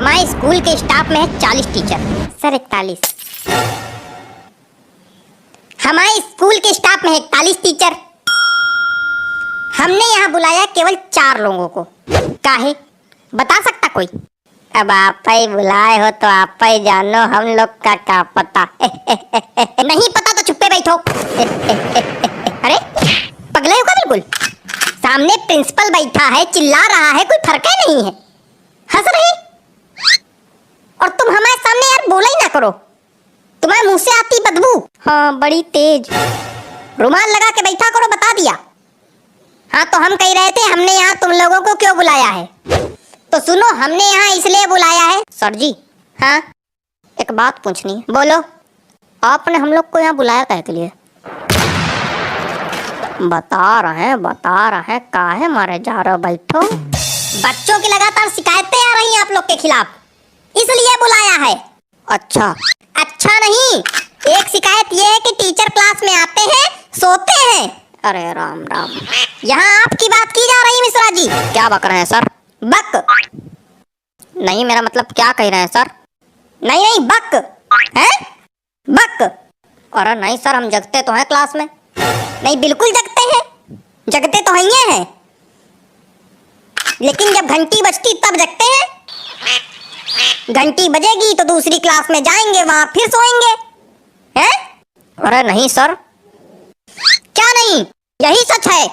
हमारे स्कूल के स्टाफ में है 40 टीचर। सर 41। हमारे स्कूल के स्टाफ में है 41 टीचर। हमने यहाँ बुलाया केवल 4 लोगों को। काहे? बता सकता कोई? अब आप ही बुलाए हो तो आप ही जानो, हम लोग का क्या पता। नहीं पता तो चुप्पे बैठो। अरे पगले हो क्या बिल्कुल? सामने प्रिंसिपल बैठा है, चिल्ला रहा है, कोई फर्क ही नहीं है, हंस रहे। और तुम हमारे सामने यार बोला ही ना करो, तुम्हारे मुंह से आती बदबू। हाँ बड़ी तेज। रुमाल लगा के बैठा करो, बता दिया। हाँ तो हम कह रहे थे हमने यहाँ तुम लोगों को क्यों बुलाया है। तो सुनो, हमने यहाँ इसलिए बुलाया है। सर जी हाँ एक बात पूछनी है। बोलो। आपने हम लोग को यहाँ बुलाया काहे के लिए? बता रहे हैं काहे मारे जा रहे हो? बैठो। बच्चों की लगातार शिकायतें आ रही हैं आप लोग के खिलाफ, इसलिए बुलाया है। अच्छा नहीं, एक शिकायत ये है कि टीचर क्लास में आते हैं, सोते हैं। अरे राम राम, यहाँ आपकी बात की जा रही है मिश्रा जी। क्या बक रहे हैं सर? बक नहीं, मेरा मतलब क्या कह रहे हैं सर? नहीं बक है, बक। अरे नहीं सर, हम जगते तो हैं क्लास में। नहीं बिल्कुल जगते हैं, जगते तो हैं, लेकिन जब घंटी बजती तब जगते हैं। घंटी बजेगी तो दूसरी क्लास में जाएंगे, वहां फिर सोएंगे हैं? अरे नहीं सर। क्या नहीं? यही सच है।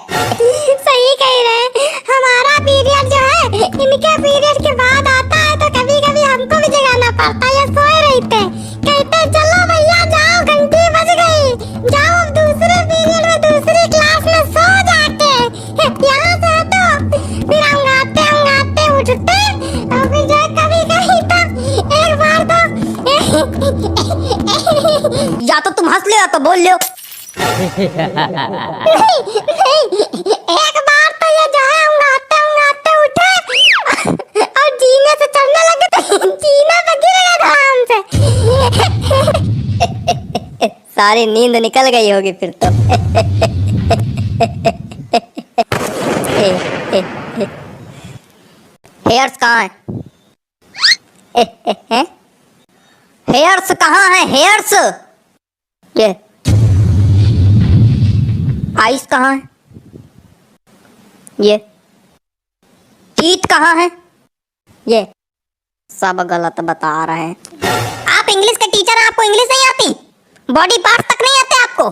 सही कह रहे हैं। हमारा पीरियड जो है इनके पीरियड के बाद आता है, तो कभी कभी हमको भी जगाना पड़ता है। ये सोए रहते, कहते चलो भैया जाओ, घंटी बज गई, जाओ दूसरे पीरियड में दूसरी क्लास में सो जाके। यहाँ से हटो, फिर अंगाते उठते, और फिर जो कभी कभी तो एक बार तो या तो तुम हंस लो या तो बोल लो। नहीं, एक बार तो ये जो है अंगाते उठे और जीने से चढ़ने लगे, तो जीने पे गिर गए आराम से। सारी नींद निकल गई होगी फिर तो। हेयर्स कहाँ है? हेयर्स कहाँ है? हेयर्स ये आइस कहाँ है? ये टीथ कहाँ है? ये सब गलत बता रहे हैं। आप इंग्लिश के टीचर हैं, आपको इंग्लिश नहीं आती? बॉडी पार्ट तक नहीं आते आपको?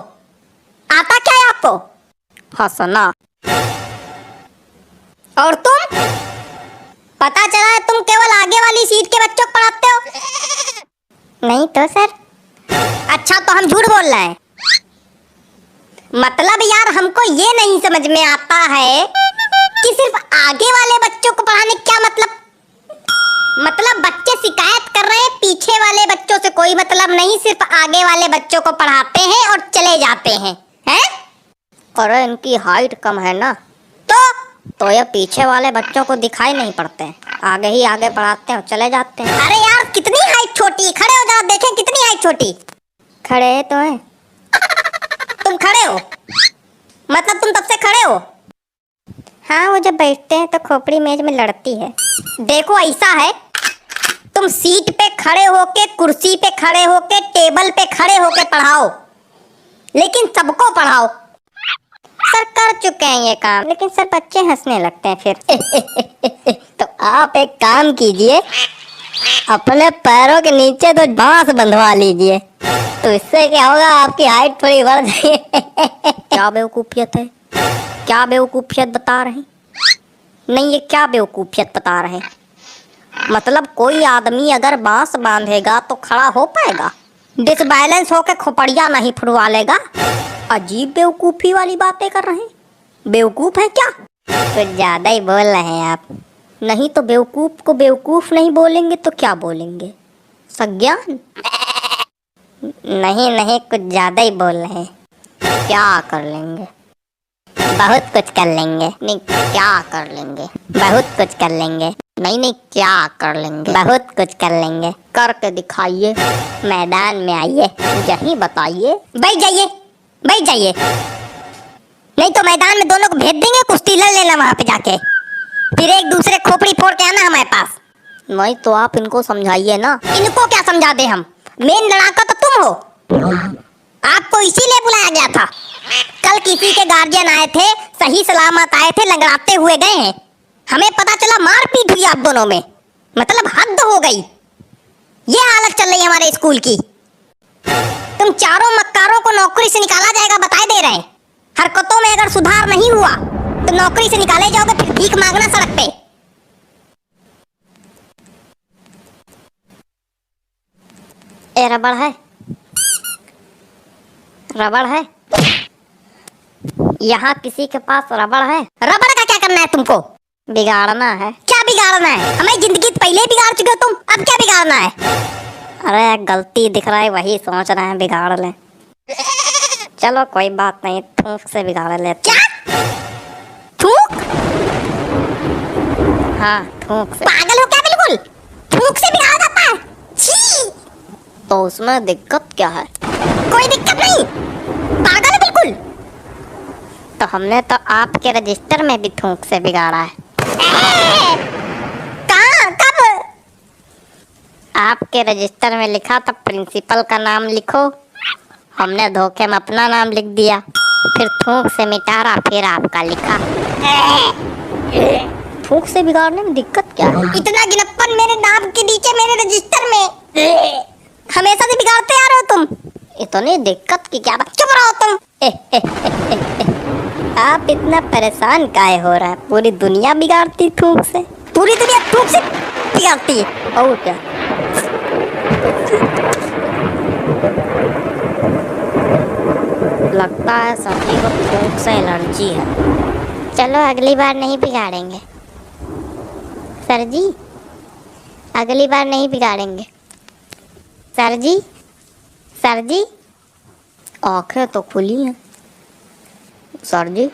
आता क्या है आपको? हंसना। और तुम? पता चला है तुम केवल आगे वाली सीट के बच्चों को पढ़ाते हो। नहीं तो सर। अच्छा तो हम झूठ बोल रहे हैं? मतलब यार हमको ये नहीं समझ में आता है कि सिर्फ आगे वाले बच्चों को पढ़ाने क्या मतलब बच्चे शिकायत कर रहे हैं, पीछे वाले बच्चों से कोई मतलब नहीं, सिर्फ आगे वाले बच्चों को पढ़ाते हैं और चले जाते हैं, हैं? अरे इनकी हाइट कम है ना, तो ये पीछे वाले बच्चों को दिखाई नहीं पड़ते हैं, आगे ही आगे पढ़ाते हैं और चले जाते हैं। अरे यार कितनी हाइट छोटी, खड़े हो जरा देखें कितनी हाइट छोटी। खड़े तो है। तुम खड़े हो? मतलब तुम तब से खड़े हो? हाँ वो जब बैठते हैं तो खोपड़ी मेज में लड़ती है। देखो ऐसा है, तुम सीट पे खड़े होके, कुर्सी पे खड़े होके, टेबल पे खड़े होके पढ़ाओ, लेकिन सबको पढ़ाओ। सर कर चुके हैं ये काम, लेकिन सर बच्चे हंसने लगते हैं फिर। तो आप एक काम कीजिए, अपने पैरों के नीचे तो बांस बंधवा लीजिए, तो इससे क्या होगा, आपकी हाइट थोड़ी बढ़ जाएगी। क्या बेवकूफियत है? क्या बेवकूफियत बता रहे हैं? नहीं ये क्या बेवकूफियत बता रहे हैं? मतलब कोई आदमी अगर बांस बांधेगा तो खड़ा हो पाएगा, डिसबैलेंस होकर खोपड़िया नहीं फुड़वा लेगा। अजीब बेवकूफी वाली बातें कर रहे हैं। बेवकूफ है क्या? कुछ ज्यादा ही बोल रहे हैं आप। नहीं तो बेवकूफ को बेवकूफ नहीं बोलेंगे तो क्या बोलेंगे? सज्ञान? नहीं कुछ ज्यादा ही बोल रहे हैं। क्या कर लेंगे? बहुत कुछ कर लेंगे। नहीं क्या कर लेंगे? बहुत कुछ कर लेंगे। नहीं क्या कर लेंगे? बहुत कुछ कर लेंगे। करके दिखाइए, मैदान में आइए, यही बताइए। बैठ जाइए, नहीं तो मैदान में दोनों को भेज देंगे, कुश्ती लड़ लेना वहां पे जाके, फिर एक दूसरे खोपड़ी फोड़ के आना हमारे पास। नहीं तो आप इनको समझाइए ना। इनको क्या समझा दे हम, मेन लड़ाका तो तुम हो। आपको इसीलिए बुलाया गया था। कल किसी के गार्जियन आए थे, सही सलामत आए थे, लंगड़ाते हुए गए हैं। हमें पता चला मारपीट हुई आप दोनों में, मतलब हद हो गई। ये हालत चल रही है हमारे स्कूल की। तुम चारों मक्कारों को नौकरी से निकाला जाएगा, बताए दे रहे हैं। हरकतों में अगर सुधार नहीं हुआ तो नौकरी से निकाले जाओगे, फिर भीख मांगना सड़क पे। ए रबड़ है, रबड़ है यहाँ किसी के पास रबड़ है? रबड़ का क्या करना है तुमको? बिगाड़ना है। क्या बिगाड़ना है? हमारी जिंदगी तो पहले ही बिगाड़ चुके हो तुम, अब क्या बिगाड़ना है? अरे गलती दिख रहा है, वही सोच रहे हैं बिगाड़ ले। चलो कोई बात नहीं, थूक से बिगाड़ लेते। क्या थूक? हाँ थूक से। पागल हो क्या बिल्कुल? थूक से बिगाड़ा जाता है? छी! तो उसमें दिक्कत क्या है? कोई दिक्कत नहीं, पागल है बिल्कुल। तो हमने तो आपके रजिस्टर में भी थूक से बिगाड़ा है। कहाँ, कब? आपके रजिस्टर में लिखा था प्रिंसिपल का नाम लिखो, हमने धोखे में अपना नाम लिख दिया, फिर थूक से मिटारा, फिर आपका लिखा। थूक से बिगाड़ने में दिक्कत क्या है? इतना गिनप्पन मेरे नाम के नीचे मेरे रजिस्टर में, हमेशा से बिगाड़ते आ रहे हो तुम। इतनी दिक्कत की क्या बात? चुप रहो तुम। आप इतना परेशान काहे हो रहा है? पूरी दुनिया बिगाड़ती थूक से, पूरी दुनिया थूक से बिगाड़ती है। और क्या? लगता है सभी को थूक से एलर्जी है। चलो अगली बार नहीं बिगाड़ेंगे सर जी, अगली बार नहीं बिगाड़ेंगे सर जी। सर जी आंखें तो खुली हैं सर जी।